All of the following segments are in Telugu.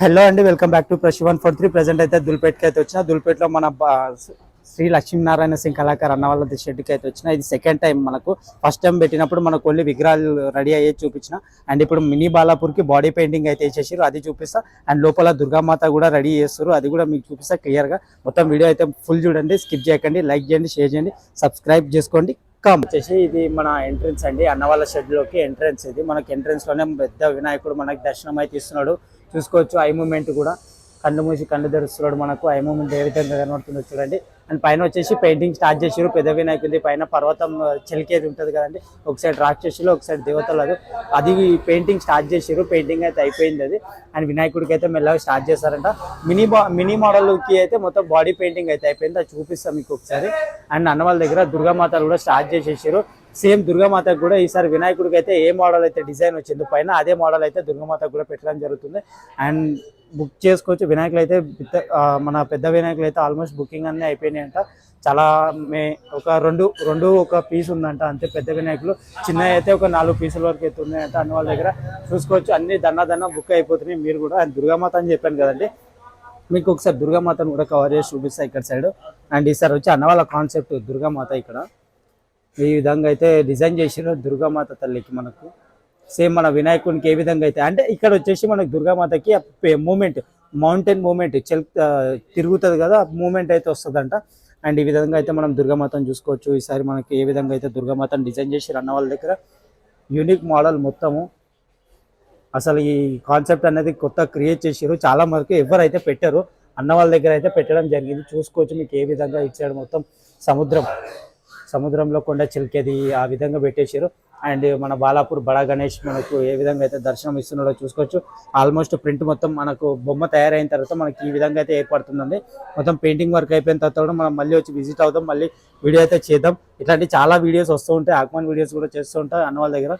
హలో అండి, వెల్కమ్ బ్యాక్ టు ప్రష్ 143. ప్రెసెంట్ అయితే దుల్పేట్కి అయితే వచ్చిన. దుల్పేట్లో మన శ్రీ లక్ష్మీనారాయణ సింగ్ కళాకారు అన్న వాళ్ళ షెడ్కి అయితే వచ్చిన. ఇది సెకండ్ టైం. మనకు ఫస్ట్ టైం పెట్టినప్పుడు మనకు ఓన్లీ విగ్రహాలు రెడీ అయ్యేది చూపించిన. అండ్ ఇప్పుడు మినీ బాలాపూర్కి బాడీ పెయింటింగ్ అయితే వేసేసారు, అది చూపిస్తా. అండ్ లోపల దుర్గామాత కూడా రెడీ చేస్తారు, అది కూడా మీకు చూపిస్తా క్లియర్గా. మొత్తం వీడియో అయితే ఫుల్ చూడండి, స్కిప్ చేయకండి, లైక్ చేయండి, షేర్ చేయండి, సబ్స్క్రైబ్ చేసుకోండి. వచ్చేసి ఇది మన ఎంట్రన్స్ అండి, అన్న వాళ్ళ షెడ్ లోకి ఎంట్రన్స్. ఇది మనకి ఎంట్రన్స్ లోనే పెద్ద వినాయకుడు మనకి దర్శనం అయితే ఇస్తున్నాడు. చూసుకోవచ్చు ఐ మూమెంట్ కూడా, కళ్ళు మూసి కళ్ళు తెరుస్తున్నాడు. మనకు ఐ మూమెంట్ ఏ విధంగా కనబడుతుందో చూడండి. అండ్ పైన వచ్చేసి పెయింటింగ్ స్టార్ట్ చేసారు. పెద్ద వినాయకుడి పైన పర్వతం చిలికేది ఉంటుంది కదండి, ఒక సైడ్ రాక్షసులు ఒక సైడ్ దేవతలు, అది పెయింటింగ్ స్టార్ట్ చేసారు. పెయింటింగ్ అయితే అయిపోయింది అది. అండ్ వినాయకుడికి అయితే మెల్లగా స్టార్ట్ చేస్తారంట. మినీ మోడల్కి అయితే మొత్తం బాడీ పెయింటింగ్ అయితే అయిపోయింది, అది చూపిస్తాం మీకు ఒకసారి. అండ్ అన్న వాళ్ళ దగ్గర దుర్గామాత కూడా స్టార్ట్ చేసేసారు. సేమ్ దుర్గామాతకు కూడా ఈసారి వినాయకుడికి అయితే ఏ మోడల్ అయితే డిజైన్ వచ్చిందో పైన, అదే మోడల్ అయితే దుర్గామాతకు కూడా పెట్టడం జరుగుతుంది. అండ్ బుక్ చేసుకోవచ్చు. వినాయకులు అయితే మన పెద్ద వినాయకులు అయితే ఆల్మోస్ట్ బుకింగ్ అన్నీ అయిపోయినాయంట. చాలా ఒక రెండు ఒక పీస్ ఉందంట అంతే పెద్ద వినాయకులు. చిన్నవి అయితే ఒక 4 పీసుల వరకు అయితే ఉన్నాయంట అన్న వాళ్ళ దగ్గర. చూసుకోవచ్చు అన్ని దన్న బుక్ అయిపోతున్నాయి. మీరు కూడా దుర్గామాత అని చెప్పాను కదండి, మీకు ఒకసారి దుర్గామాతను కూడా కవర్ చేసి చూపిస్తా ఇక్కడ సైడ్. అండ్ ఈసారి వచ్చి అన్న వాళ్ళ కాన్సెప్ట్ దుర్గామాత ఇక్కడ ఈ విధంగా అయితే డిజైన్ చేసినారు. దుర్గామాత తల్లికి మనకు సేమ్ మన వినాయకునికి ఏ విధంగా అయితే, అంటే ఇక్కడ వచ్చేసి మనకు దుర్గామాతకి మూమెంట్, మౌంటైన్ మూమెంట్ తిరుగుతుంది కదా, మూమెంట్ అయితే వస్తుందంట. అండ్ ఈ విధంగా అయితే మనం దుర్గామాతను చూసుకోవచ్చు. ఈసారి మనకి ఏ విధంగా అయితే దుర్గామాతను డిజైన్ చేసి అన్న వాళ్ళ దగ్గర యూనిక్ మోడల్ మొత్తము. అసలు ఈ కాన్సెప్ట్ అనేది కొత్త క్రియేట్ చేసారు, చాలా వరకు ఎవరైతే పెట్టారు అన్న వాళ్ళ దగ్గర అయితే పెట్టడం జరిగింది. చూసుకోవచ్చు మీకు ఏ విధంగా ఇచ్చాడు. మొత్తం సముద్రంలో కొండ చిలికేది ఆ విధంగా పెట్టేశారు. అండ్ మన బాలాపూర్ బడా గణేష్ మనకు ఏ విధంగా అయితే దర్శనం ఇస్తున్నాడో చూసుకోవచ్చు. ఆల్మోస్ట్ ప్రింట్ మొత్తం మనకు బొమ్మ తయారైన తర్వాత మనకి ఈ విధంగా అయితే ఏర్పడుతుందండి. మొత్తం పెయింటింగ్ వర్క్ అయిపోయిన తర్వాత కూడా మనం మళ్ళీ వచ్చి విజిట్ అవుతాం, మళ్ళీ వీడియో అయితే చేద్దాం. ఇట్లాంటి చాలా వీడియోస్ వస్తూ ఉంటాయి, ఆక్మాన్ వీడియోస్ కూడా చేస్తూ ఉంటాయి అన్న వాళ్ళ దగ్గర.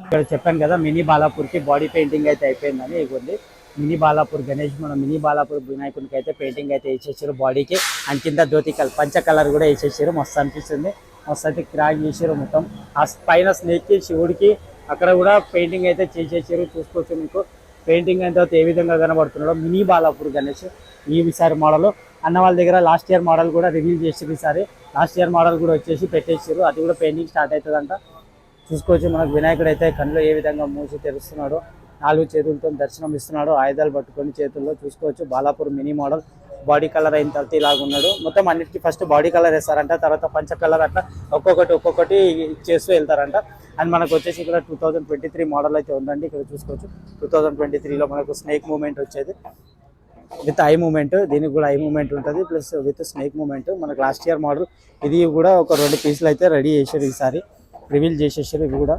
ఇక్కడ చెప్పాను కదా మినీ బాలాపూర్కి బాడీ పెయింటింగ్ అయితే అయిపోయిందని. ఇవ్వండి మినీ బాలాపూర్ గణేష్, మన మినీ బాలాపూర్ వినాయకునికి అయితే పెయింటింగ్ అయితే వేసేసారు బాడీకి. అండ్ కింద ధోతి పంచ కలర్ కూడా వేసేసారు, మస్తు అనిపిస్తుంది. మస్తు అయితే క్రాక్ చేసారు మొత్తం. ఆ పైన స్నేక్కి శివుడికి అక్కడ కూడా పెయింటింగ్ అయితే చేసేసారు. చూసుకోవచ్చు మీకు పెయింటింగ్ అయిన తర్వాత ఏ విధంగా కనబడుతున్నాడో మినీ బాలాపూర్ గణేష్. ఈసారి మోడల్ అన్న వాళ్ళ దగ్గర లాస్ట్ ఇయర్ మోడల్ కూడా రివీల్ చేసారు. ఈసారి లాస్ట్ ఇయర్ మోడల్ కూడా వచ్చేసి పెట్టేసారు, అది కూడా పెయింటింగ్ స్టార్ట్ అవుతుందంట. చూసుకోవచ్చు మనకు వినాయకుడు అయితే కళ్ళు ఏ విధంగా మూసి తెరుస్తున్నాడు, 4 చేతులతో దర్శనం ఇస్తున్నాడు, ఆయుధాలు పట్టుకొని చేతుల్లో. చూసుకోవచ్చు Balapur mini model body colour అయిన తర్వాత ఇలాగ ఉన్నాడు. మొత్తం అన్నిటికీ ఫస్ట్ బాడీ కలర్ వేస్తారంట, తర్వాత పంచ కలర్, అట్లా ఒక్కొక్కటి చేస్తూ వెళ్తారంట. అండ్ మనకు వచ్చేసి ఇక్కడ 2023 మోడల్ అయితే ఉందండి. ఇక్కడ చూసుకోవచ్చు 2023లో మనకు స్నేక్ మూమెంట్ వచ్చేది విత్ ఐ మూమెంట్. దీనికి కూడా ఐ మూమెంట్ ఉంటుంది, ప్లస్ విత్ స్నేక్ మూమెంట్. మనకు లాస్ట్ ఇయర్ మోడల్ ఇది కూడా ఒక 2 పీసులు అయితే రెడీ చేశారు, ఈసారి రివీల్ చేసేసారు. ఇవి కూడా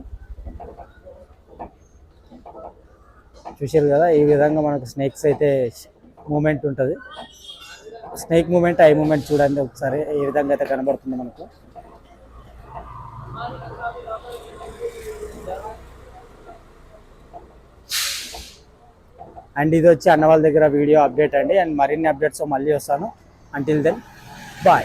చూసారు కదా, ఈ విధంగా మనకు స్నేక్స్ అయితే మూమెంట్ ఉంటుంది. స్నేక్ మూమెంట్ ఐ మూమెంట్ చూడండి ఒకసారి ఏ విధంగా అయితే కనబడుతుంది మనకు. అండ్ ఇది వచ్చి అన్న వాళ్ళ దగ్గర వీడియో అప్డేట్ అండి. అండ్ మరిన్ని అప్డేట్స్ మళ్ళీ వస్తాను. Until then bye.